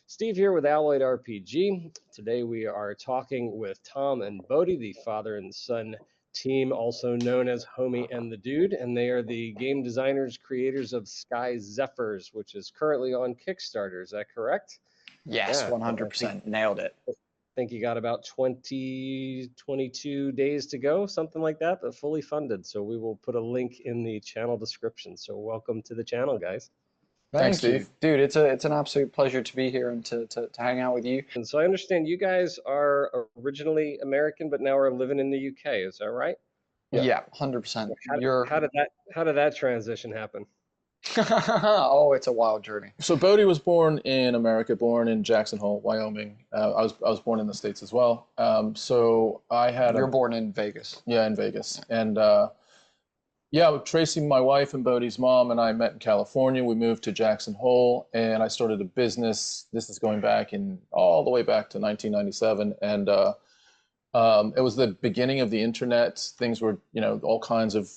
Steve here with Alloyed RPG. Today we are talking with Tom and Bodhi, the father and son team, also known as Homie and the Dude, and they are the game designers, creators of Sky Zephyrs, which is currently on Kickstarter. Is that correct? Yes, Yeah, and I 100%. Nailed it. think you got about 20, 22 days to go, something like that, but fully funded. So we will put a link in the channel description. So welcome to the channel, guys. Thanks, Thank you. Steve. Dude, it's an absolute pleasure to be here and to hang out with you. And so I understand you guys are originally American, but now are living in the UK. Is that right? Yeah. Yeah, 100%. How, You're how did that transition happen? oh, it's a wild journey. So Bodhi was born in America, born in Jackson Hole, Wyoming. I was born in the States as well. So I had You're born in Vegas. in Vegas, and Tracy, my wife, and Bodhi's mom and I met in California. We moved to Jackson Hole, and I started a business. This is going back in all the way back to 1997, and it was the beginning of the internet. Things were, all kinds of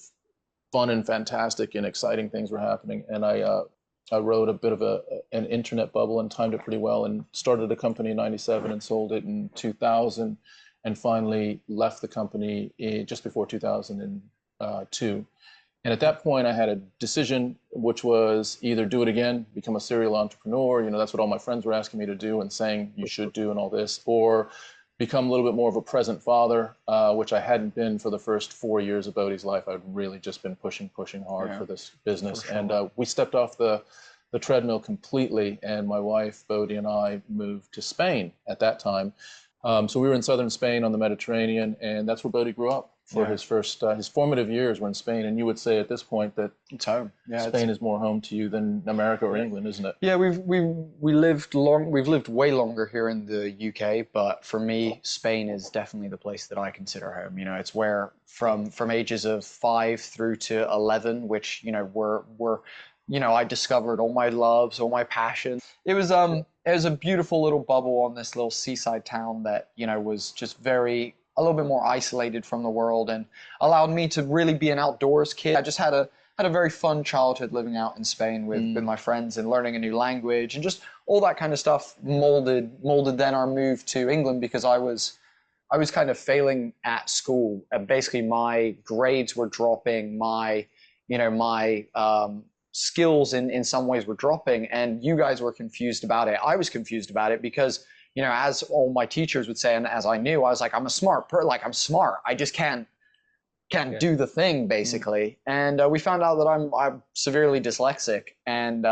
fun and fantastic and exciting things were happening. And I rode a bit of an internet bubble and timed it pretty well, and started a company in '97 and sold it in 2000, and finally left the company just before 2002. And at that point, I had a decision, which was either do it again, become a serial entrepreneur. That's what all my friends were asking me to do and saying you should do and all this, or become a little bit more of a present father, which I hadn't been for the first 4 years of Bodhi's life. I'd really just been pushing hard for this business. Sure. And we stepped off the treadmill completely, and my wife, Bodhi, and I moved to Spain at that time. So we were in southern Spain on the Mediterranean, and that's where Bodhi grew up for his formative years were in Spain. And you would say at this point that It's home. Yeah, Spain is more home to you than America or England, isn't it? Yeah, we lived long. We've lived way longer here in the UK, but for me, Spain is definitely the place that I consider home. It's where from ages of 5 through to 11, which were I discovered all my loves, all my passions. It was a beautiful little bubble on this little seaside town that was just a little bit more isolated from the world, and allowed me to really be an outdoors kid. I just had a very fun childhood living out in Spain with my friends and learning a new language, and just all that kind of stuff molded then our move to England, because I was kind of failing at school. Basically, my grades were dropping, my skills in some ways were dropping, and you guys were confused about it. I was confused about it because as all my teachers would say, and as I knew, I was like, I'm I'm smart. I just can't do the thing, basically. And we found out that I'm severely dyslexic, and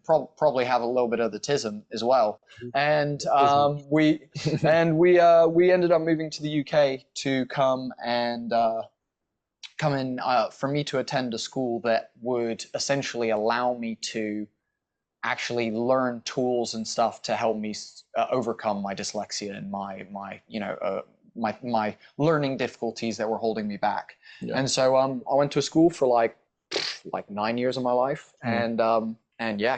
probably have a little bit of autism as well. And we ended up moving to the UK to come in for me to attend a school that would essentially allow me to actually learn tools and stuff to help me overcome my dyslexia and my learning difficulties that were holding me back. Yeah. And so I went to a school for like 9 years of my life, and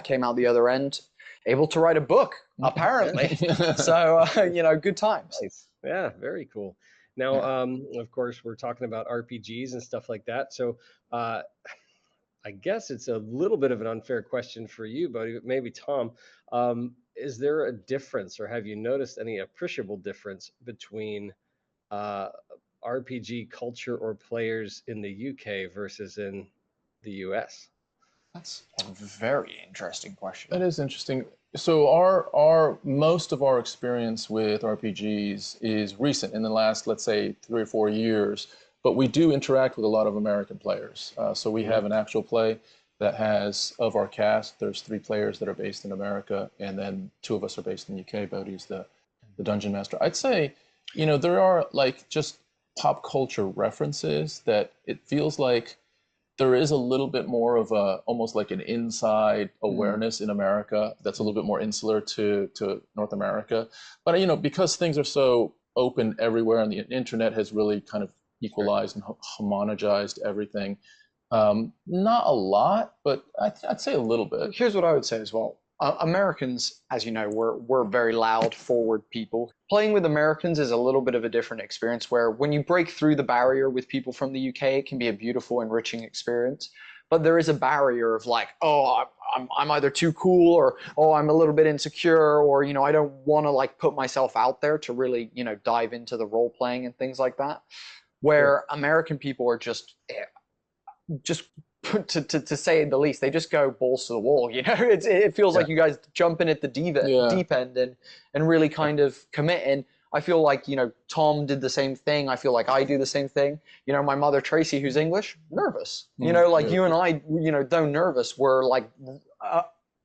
came out the other end able to write a book, apparently. So good times. Nice. Yeah, very cool. Now, of course, we're talking about RPGs and stuff like that. So I guess it's a little bit of an unfair question for you, but maybe Tom. Is there a difference, or have you noticed any appreciable difference between RPG culture or players in the UK versus in the US? That's a very interesting question. That is interesting. So our most of our experience with RPGs is recent, in the last, let's say, 3 or 4 years. But we do interact with a lot of American players. So we have an actual play that has, of our cast, there's 3 players that are based in America, and then 2 of us are based in the UK. Bodhi's the dungeon master. I'd say, there are just pop culture references that it feels like there is a little bit more of almost like an inside awareness in America that's a little bit more insular to North America. But, because things are so open everywhere, and the internet has really kind of equalized and homogenized everything. Not a lot, but I'd say a little bit. Here's what I would say as well. Americans, as you know, we're very loud, forward people. Playing with Americans is a little bit of a different experience, where when you break through the barrier with people from the UK, it can be a beautiful, enriching experience. but there is a barrier of like, oh, I'm either too cool, or oh, I'm a little bit insecure, or I don't want to like put myself out there to really dive into the role playing and things like that. Where American people are just to say the least, they just go balls to the wall. It feels like you guys jump in at the deep end and really kind of commit. And I feel like Tom did the same thing. I feel like I do the same thing. My mother Tracy, who's English, nervous. Like you and I, though nervous, we're like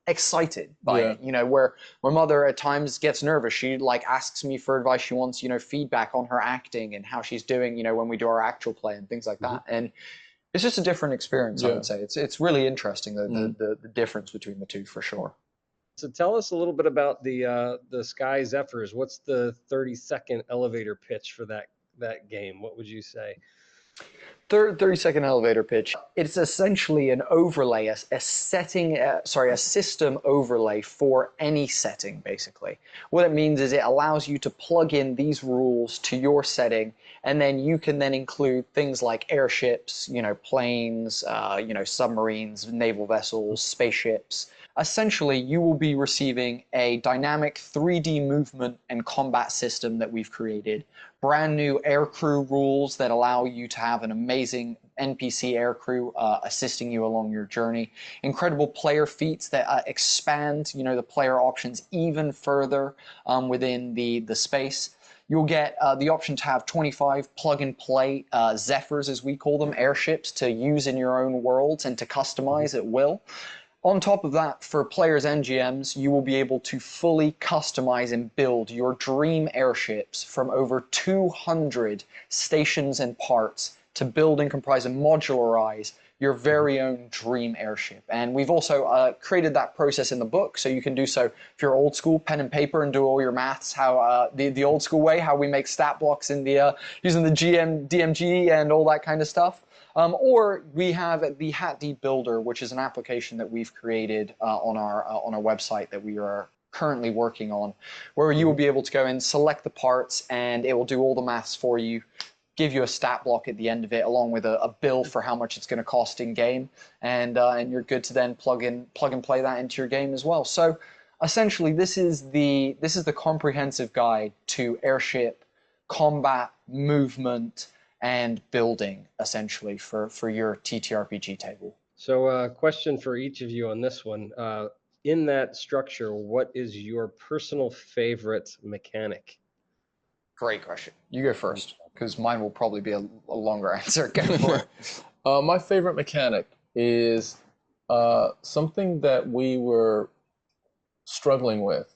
excited by it. Where my mother at times gets nervous. She like asks me for advice. She wants feedback on her acting and how she's doing. When we do our actual play and things like that. And it's just a different experience, I would say. It's really interesting, the difference between the two, for sure. So tell us a little bit about the Sky Zephyrs. What's the 30-second elevator pitch for that game? What would you say? 30-second elevator pitch. It's essentially an overlay, a system overlay for any setting, basically. What it means is it allows you to plug in these rules to your setting, and then you can then include things like airships, planes, submarines, naval vessels, spaceships. Essentially, you will be receiving a dynamic 3D movement and combat system that we've created. Brand new aircrew rules that allow you to have an amazing NPC aircrew assisting you along your journey. Incredible player feats that expand, the player options even further within the space. You'll get the option to have 25 plug-and-play Zephyrs, as we call them, airships to use in your own worlds and to customize at will. On top of that, for players and GMs, you will be able to fully customize and build your dream airships from over 200 stations and parts to build and comprise and modularize your very own dream airship. And we've also created that process in the book, so you can do so if you're old school, pen and paper, and do all your maths, how the old school way, how we make stat blocks in the using the DMG and all that kind of stuff. Or we have the HatD Builder, which is an application that we've created on our website that we are currently working on, where you will be able to go and select the parts, and it will do all the maths for you, give you a stat block at the end of it, along with a bill for how much it's going to cost in game, and you're good to then plug and play that into your game as well. So essentially, this is the comprehensive guide to airship combat, movement, and building, essentially, for your TTRPG table. So question for each of you on this one. In that structure, what is your personal favorite mechanic? Great question. You go first, because mine will probably be a longer answer. Go for it. My favorite mechanic is something that we were struggling with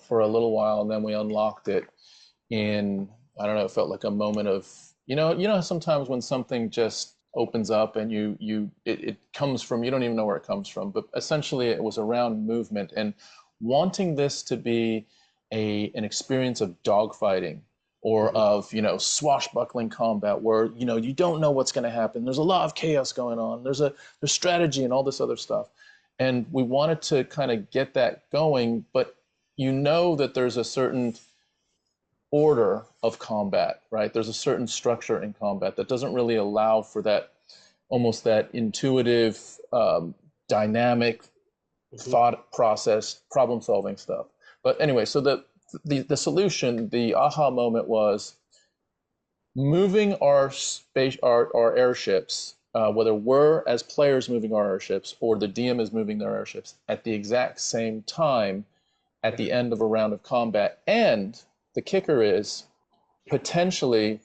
for a little while, and then we unlocked it in, I don't know, it felt like a moment of, sometimes when something just opens up and it comes from, you don't even know where it comes from, but essentially it was around movement and wanting this to be an experience of dogfighting or of, swashbuckling combat where, you don't know what's going to happen. There's a lot of chaos going on. There's strategy and all this other stuff. And we wanted to kind of get that going, but that there's a certain order of combat, right? There's a certain structure in combat that doesn't really allow for that, almost that intuitive, dynamic thought process, problem solving stuff. But anyway, so the solution, the aha moment was moving our airships, whether we're as players moving our airships or the DM is moving their airships at the exact same time at the end of a round of combat. And the kicker is potentially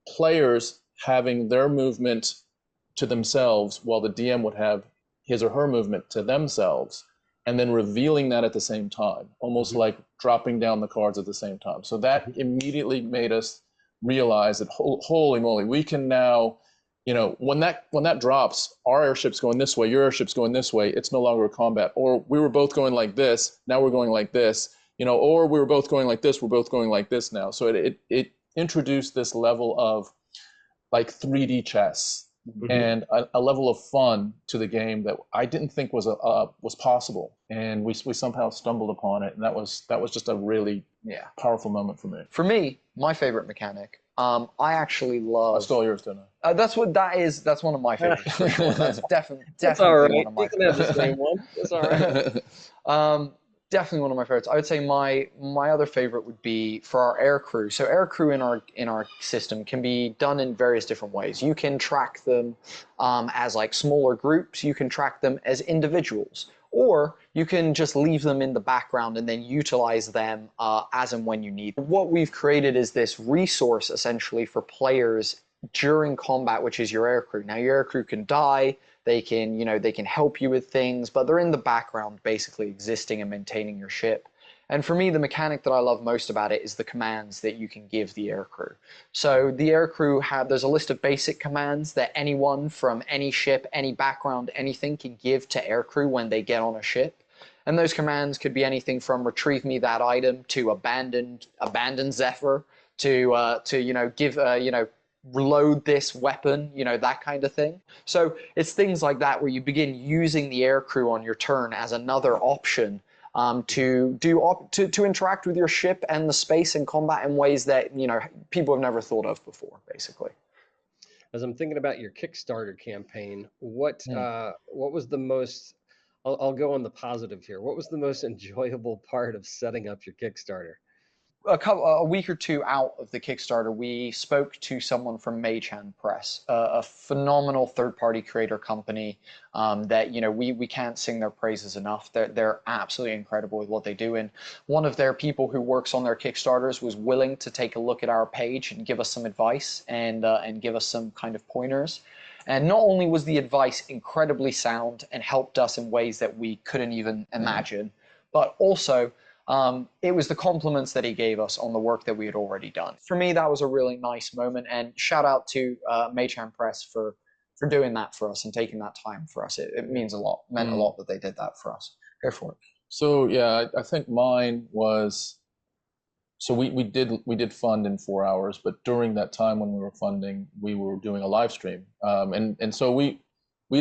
players having their movement to themselves while the DM would have his or her movement to themselves, and then revealing that at the same time, almost like dropping down the cards at the same time. So that immediately made us realize that, holy moly, we can now, when that drops, our airship's going this way, your airship's going this way, it's no longer a combat. Or we were both going like this, now we're going like this. Or we were both going like this, we're both going like this now. So it introduced this level of like 3D chess Mhm. and a level of fun to the game that I didn't think was possible, and we somehow stumbled upon it, and that was just a really Yeah. powerful moment for me. For me, my favorite mechanic, I actually I love. stole yours, didn't That's what that is. That's one of my favorites for sure. That's That's all definitely right. one of my You can have the favorites. same one. That's all right. Um, definitely one of my favorites. I would say my other favorite would be for our air crew. So air crew in our system can be done in various different ways. You can track them as like smaller groups. You can track them as individuals, or you can just leave them in the background and then utilize them as and when you need. What we've created is this resource essentially for players during combat, which is your air crew. Now your air crew can die, they can, they can help you with things, but they're in the background basically existing and maintaining your ship. And for me, the mechanic that I love most about it is the commands that you can give the air crew. So the air crew there's a list of basic commands that anyone from any ship, any background, anything can give to air crew when they get on a ship. And those commands could be anything from retrieve me that item to abandon Zephyr to give reload this weapon, that kind of thing. So it's things like that where you begin using the air crew on your turn as another option to interact with your ship and the space and combat in ways that people have never thought of before, basically. As I'm thinking about your Kickstarter campaign, what was the most? I'll go on the positive here. What was the most enjoyable part of setting up your Kickstarter? A week or two out of the Kickstarter, we spoke to someone from Mage Hand Press, a phenomenal third-party creator company that we can't sing their praises enough. They're absolutely incredible with what they do, and one of their people who works on their Kickstarters was willing to take a look at our page and give us some advice and give us some kind of pointers. And not only was the advice incredibly sound and helped us in ways that we couldn't even imagine, but also it was the compliments that he gave us on the work that we had already done. For me, that was a really nice moment, and shout out to Mage Hand Press for doing that for us and taking that time for us. It means a lot, meant a lot that they did that for us. Go for it. So yeah, I think mine was. So we did fund in 4 hours, but during that time when we were funding, we were doing a live stream, and so we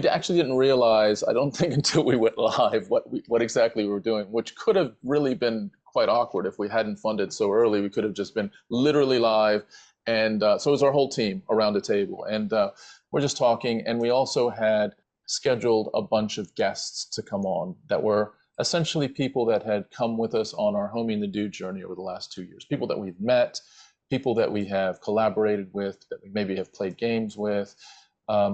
actually didn't realize, I don't think until we went live, what exactly we were doing, which could have really been quite awkward if we hadn't funded so early. We could have just been literally live, and so it was our whole team around a table, and we're just talking, and we also had scheduled a bunch of guests to come on that were essentially people that had come with us on our Homie and the Dude journey over the last 2 years, people that we've met, people that we have collaborated with, that we maybe have played games with,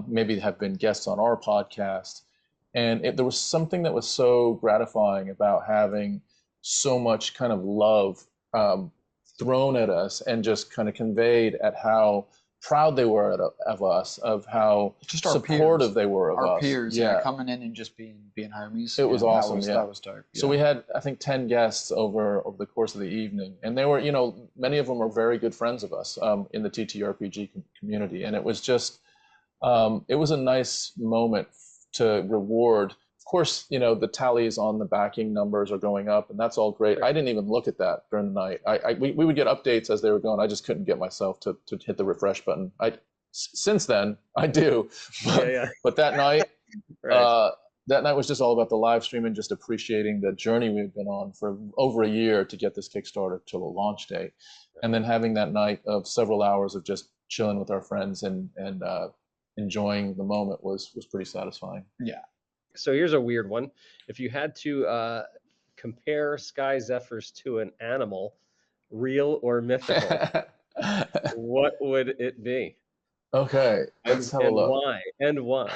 maybe have been guests on our podcast. And there was something that was so gratifying about having so much kind of love thrown at us and just kind of conveyed at how proud they were of us, of how Just our supportive peers. they were of Our us. peers, coming in and just being homies. It was awesome. That was dope. So we had, I think, 10 guests over the course of the evening, and they were, many of them were very good friends of us in the TTRPG community, and it was just, it was a nice moment to reward. Of course, the tallies on the backing numbers are going up, and that's all great. Right. I didn't even look at that during the night. We would get updates as they were going. I just couldn't get myself to hit the refresh button. Since then, I do. But that night, Right. that night was just all about the live stream and just appreciating the journey we've been on for over a year to get this Kickstarter to the launch date. And then having that night of several hours of just chilling with our friends and enjoying the moment was pretty satisfying. Yeah. So here's a weird one. If you had to compare Sky Zephyrs to an animal, real or mythical, what would it be? Okay, let's have a And look. why? And why?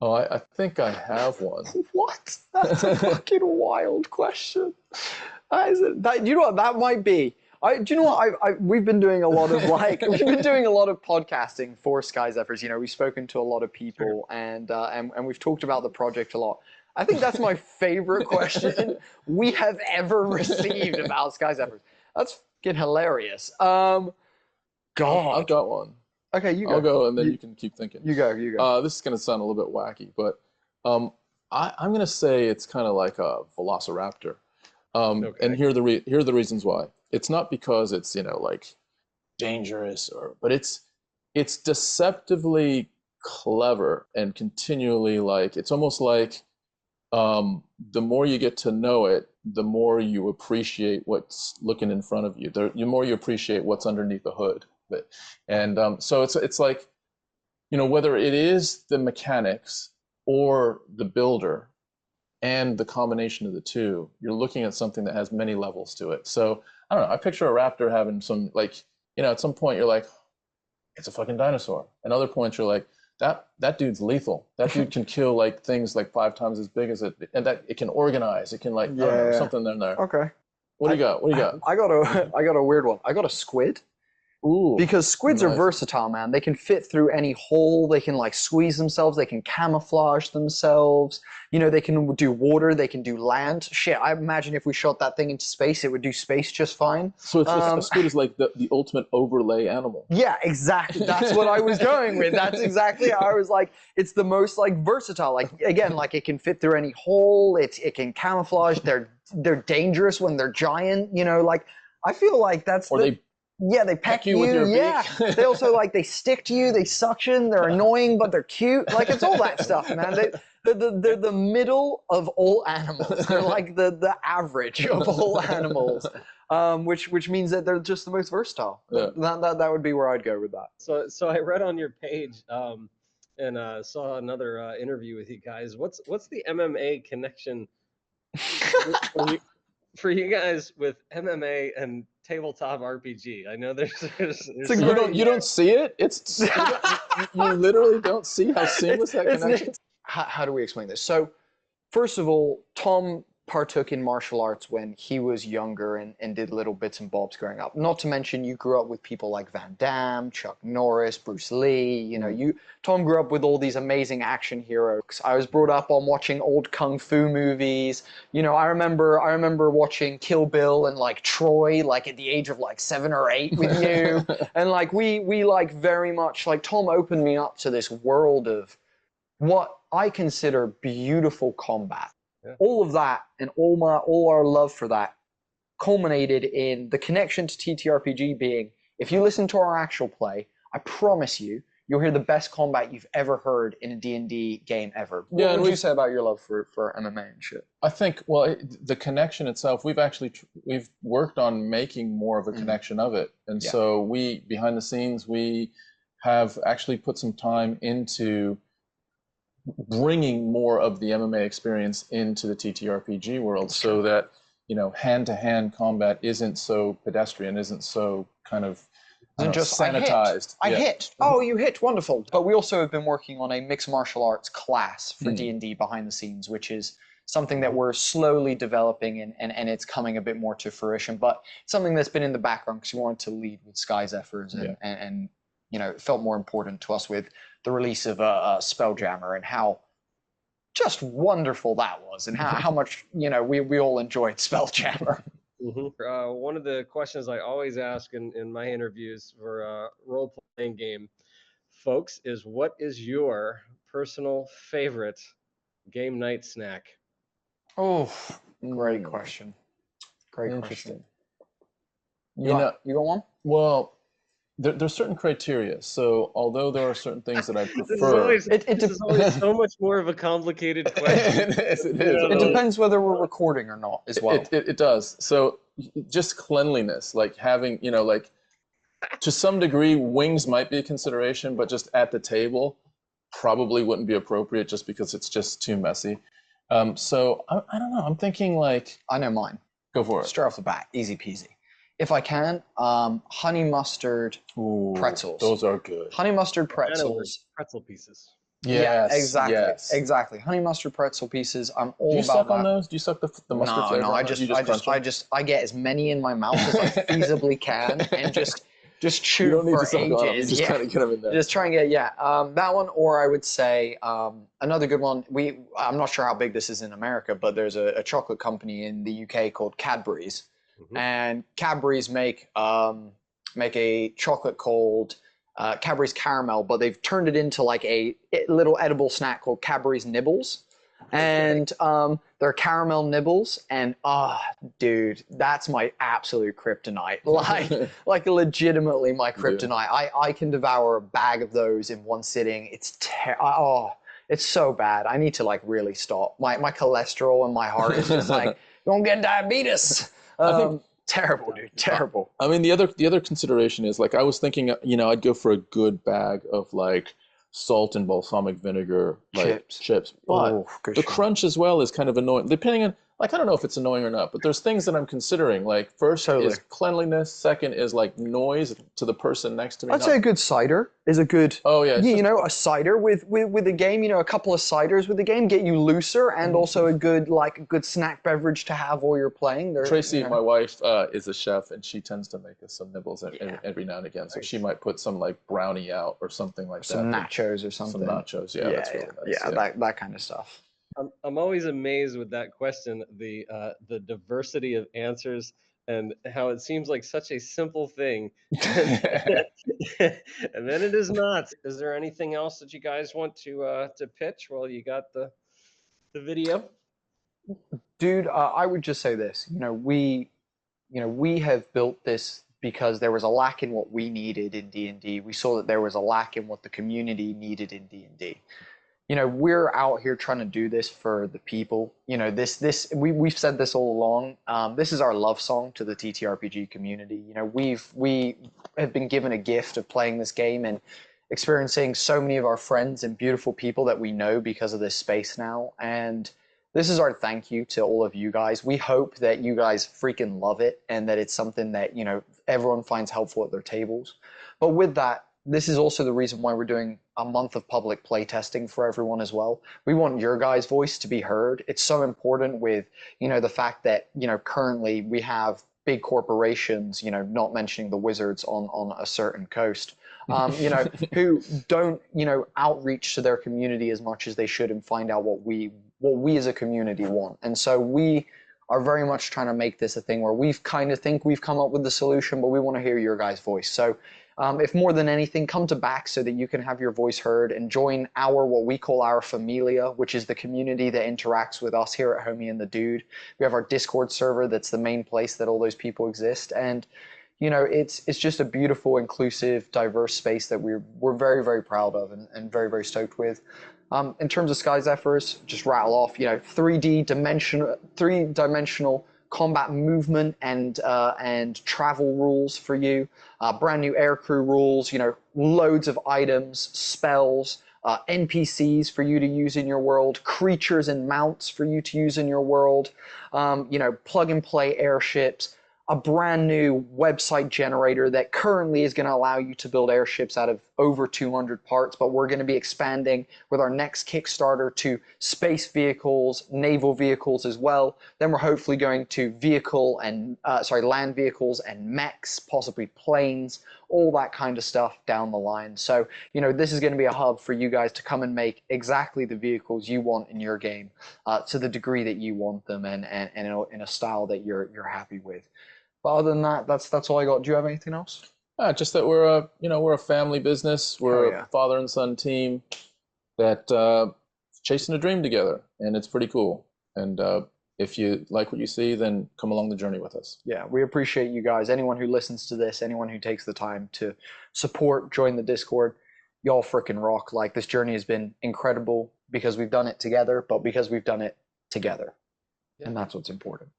Oh, I think I have one. What? That's a fucking wild question. You know what that might be? Do you know what? We've been doing a lot of we've been doing a lot of podcasting for Sky Zephyrs. We've spoken to a lot of people and we've talked about the project a lot. I think that's my favorite question we have ever received about Sky Zephyrs. That's fucking hilarious. God. I've got one. Okay, you go. I'll go, and then you can keep thinking. You go. This is going to sound a little bit wacky, but I'm going to say it's kind of like a velociraptor. Okay. And here are the reasons why. It's not because it's like dangerous, but it's deceptively clever and continually like it's almost like the more you get to know it, the more you appreciate what's looking in front of you. The more you appreciate what's underneath the hood. And so it's like, whether it is the mechanics or the builder and the combination of the two, you're looking at something that has many levels to it. So I don't know. I picture a raptor having some like, at some point you're like, it's a fucking dinosaur. And other points you're like, that dude's lethal. That dude can kill like things like 5 times as big as it, and that it can organize. It can like, I don't know, something in there. Okay. What do you got? What do you got? I got a weird one. I got a squid. Ooh, because squids are nice. versatile, man. They can fit through any hole. They can like squeeze themselves. They can camouflage themselves. They can do water. They can do land. Shit, I imagine if we shot that thing into space, it would do space just fine. So it's a squid is like the ultimate overlay animal. Yeah, exactly. That's what I was going with. That's exactly how I was like, it's the most like versatile. Like again, like it can fit through any hole. It can camouflage. They're dangerous when they're giant. Like I feel like that's they peck you with your beak. Yeah. They also like they stick to you, they suction, they're annoying, but they're cute. Like it's all that stuff, man. They're the middle of all animals. They're like the average of all animals. Which means that they're just the most versatile. Yeah. That would be where I'd go with that. So I read on your page and saw another interview with you guys. What's the MMA connection for you guys with MMA and tabletop RPG? I know there's you don't see it. It's you literally don't see how seamless that connection. How do we explain this? So, first of all, Tom partook in martial arts when he was younger and did little bits and bobs growing up. Not to mention you grew up with people like Van Damme, Chuck Norris, Bruce Lee. Tom grew up with all these amazing action heroes. I was brought up on watching old kung fu movies. I remember watching Kill Bill and like Troy like at the age of like 7 or 8 with you. And like we like very much like Tom opened me up to this world of what I consider beautiful combat. Yeah. All of that and all our love for that culminated in the connection to TTRPG being, if you listen to our actual play, I promise you'll hear the best combat you've ever heard in a D&D game ever. What would you say about your love for MMA and shit? I think, the connection itself, we've worked on making more of a connection of it. And so behind the scenes, we have actually put some time into bringing more of the MMA experience into the TTRPG world so that, hand-to-hand combat isn't so pedestrian, isn't so kind of just sanitized. I hit. Oh, you hit. Wonderful. But we also have been working on a mixed martial arts class for D&D behind the scenes, which is something that we're slowly developing and it's coming a bit more to fruition, but something that's been in the background because we wanted to lead with Sky Zephyrs and it felt more important to us with the release of Spelljammer and how just wonderful that was and how much, we all enjoyed Spelljammer. One of the questions I always ask in my interviews for a role-playing game, folks, is what is your personal favorite game night snack? Oh, great question. Great Interesting. question. You got one? Well, there's certain criteria. So although there are certain things that I prefer, this is always so much more of a complicated question. Yes, it is. It depends whether we're recording or not as well. It does. So just cleanliness, like having, like to some degree, wings might be a consideration, but just at the table probably wouldn't be appropriate just because it's just too messy. So I don't know. I'm thinking like... I know mine. Go for it. Straight off the bat, easy peasy. If I can, honey mustard pretzels. Those are good. Honey mustard pretzels. Pretzel pieces. Yes, exactly. Yes. Exactly. Honey mustard pretzel pieces. I'm all about that. Do you suck on those? Do you suck the mustard flavor? No. I get as many in my mouth as I feasibly can and just chew for ages. Just kind of get them in there. Just try and get that one, or I would say another good one. I'm not sure how big this is in America, but there's a chocolate company in the UK called Cadbury's. And Cadbury's make a chocolate called Cadbury's Caramel, but they've turned it into like a little edible snack called Cadbury's Nibbles. And they're caramel nibbles, and dude, that's my absolute kryptonite. Like legitimately my kryptonite. I can devour a bag of those in one sitting. It's so bad. I need to like really stop. My cholesterol and my heart is just like, you're gonna get diabetes. I think Terrible, dude. Terrible. I mean, the other consideration is like I was thinking, I'd go for a good bag of like salt and balsamic vinegar like chips, but Oh, good the shot. crunch as well is kind of annoying. Depending on like I don't know if it's annoying or not, but there's things that I'm considering. Like first Totally. is cleanliness, second is like noise to the person next to me. I'd say a good cider is a good. Oh yeah, it's You just- know, a cider with the game. You know, a couple of ciders with the game get you looser, and also a good snack beverage to have while you're playing. Tracy, you know. my wife, is a chef, and she tends to make us some nibbles every now and again. So Nice. she might put some like brownie out or something like Some that. nachos or something. Some nachos, yeah, that's really nice. Yeah, that kind of stuff. I'm always amazed with that question, the diversity of answers and how it seems like such a simple thing, and then it is not. Is there anything else that you guys want to pitch while you got the video? Dude, I would just say this. We have built this because there was a lack in what we needed in D&D. We saw that there was a lack in what the community needed in D&D. We're out here trying to do this for the people. We've said this all along. This is our love song to the TTRPG community. We have been given a gift of playing this game and experiencing so many of our friends and beautiful people that we know because of this space now. And this is our thank you to all of you guys. We hope that you guys freaking love it and that it's something that, everyone finds helpful at their tables. But with that, this is also the reason why we're doing a month of public play testing for everyone as well. We want your guys' voice to be heard. It's so important with, the fact that, currently we have big corporations, not mentioning the wizards on a certain coast, who don't, outreach to their community as much as they should and find out what we as a community want. And so we are very much trying to make this a thing where we've kind of think we've come up with the solution, but we want to hear your guys' voice. So if more than anything, come to BACK so that you can have your voice heard and join what we call our familia, which is the community that interacts with us here at Homie and the Dude. We have our Discord server that's the main place that all those people exist. And it's just a beautiful, inclusive, diverse space that we're very, very proud of and very, very stoked with. In terms of Sky Zephyrs, just rattle off, 3D-dimensional combat movement and travel rules for you, brand new aircrew rules, loads of items, spells, NPCs for you to use in your world, creatures and mounts for you to use in your world, plug and play airships, a brand new website generator that currently is going to allow you to build airships out of over 200 parts, but we're going to be expanding with our next Kickstarter to space vehicles, naval vehicles as well. Then we're hopefully going to land vehicles and mechs, possibly planes, all that kind of stuff down the line. So, this is going to be a hub for you guys to come and make exactly the vehicles you want in your game, to the degree that you want them and in a style that you're happy with. But other than that, that's all I got. Do you have anything else? Just that we're a family business. We're a father and son team that chasing a dream together, and it's pretty cool. And if you like what you see, then come along the journey with us. Yeah, we appreciate you guys. Anyone who listens to this, anyone who takes the time to support, join the Discord, y'all freaking rock. Like, this journey has been incredible because we've done it together, but because we've done it together. Yeah. And that's what's important.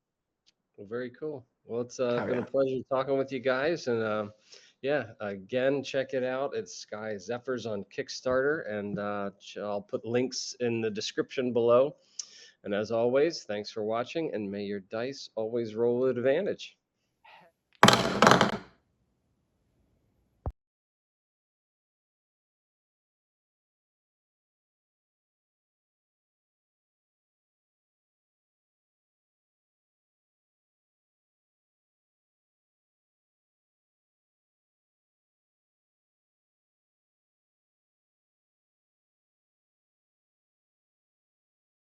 Well, very cool. Well, it's been a pleasure talking with you guys. And again, check it out. It's Sky Zephyrs on Kickstarter. And I'll put links in the description below. And as always, thanks for watching. And may your dice always roll with advantage.